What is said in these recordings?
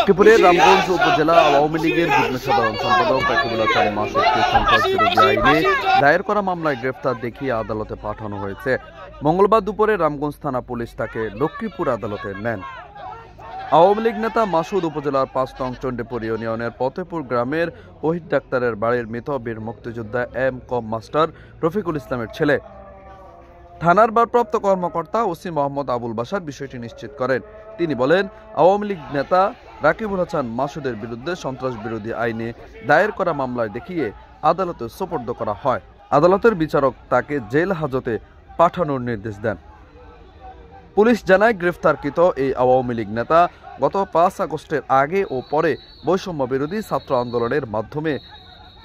লক্ষ্মীপুরের রামগঞ্জ উপজেলা আওয়ামী লীগের যুগ্ম সাধারণ সম্পাদক রাকিবুল হাসান মাসুদকে সন্ত্রাসবিরোধী আইনে দায়ের করা মামলায় গ্রেফতার দেখিয়ে আদালতে পাঠানো হয়েছে। মঙ্গলবার দুপুরে রামগঞ্জ থানা পুলিশ তাকে লক্ষ্মীপুর আদালতে নেন। আওয়ামী লীগ নেতা মাসুদ উপজেলার ৫ নং চণ্ডীপুর ইউনিয়নের ফতেপুর গ্রামের ওহিদ ডাক্তারের বাড়ির মৃত বীর মুক্তিযোদ্ধা এম কম মাস্টার রফিকুল ইসলামের ছেলে। থানার ভারপ্রাপ্ত কর্মকর্তা ওসি মোহাম্মদ আবুল বাশার বিষয়টি নিশ্চিত করেন। তিনি বলেন, আওয়ামী লীগ নেতা রাকিবুল হাসান মাসুদের বিরুদ্ধে সন্ত্রাস বিরোধী আইনে দায়ের করা মামলায় দেখিয়ে আদালতে সোপর্দ করা হয়। আদালতের বিচারক তাকে জেল হাজতে পাঠানোর নির্দেশ দেন। পুলিশ জানায়, গ্রেফতারকৃত এই আওয়ামী লীগ নেতা গত ৫ আগস্টের আগে ও পরে বৈষম্য বিরোধী ছাত্র আন্দোলনের মাধ্যমে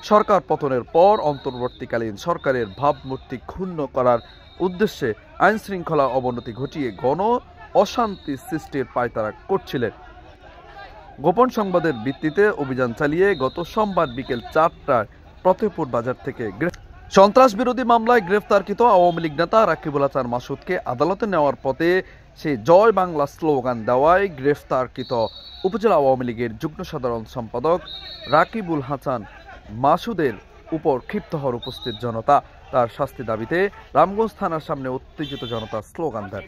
সরকার পতনের পর অন্তর্বর্তীকালীন সরকারের ভাবমূর্তি ক্ষুণ্ণ করার উদ্দেশ্যে আইন শৃঙ্খলা অবনতি ঘটিয়ে গণ অশান্তি সৃষ্টির পায়তারা করছিলেন। গোপন সংবাদের ভিত্তিতে অভিযান চালিয়ে গত সোমবার বিকেল ৪টায় ফতেপুর বাজার থেকে সন্ত্রাস বিরোধী মামলায় গ্রেফতারকৃত আওয়ামী লীগ নেতা রাকিবুল হাসান মাসুদকে আদালতে নেওয়ার পথে সে জয় বাংলা স্লোগান দেওয়ায় গ্রেফতারকৃত উপজেলা আওয়ামী লীগের যুগ্ম সাধারণ সম্পাদক রাকিবুল হাসান মাসুদের উপর ক্ষিপ্ত হওয়ার উপস্থিত জনতা তার শাস্তি দাবিতে রামগঞ্জ থানার সামনে উত্তেজিত জনতা স্লোগান দেন।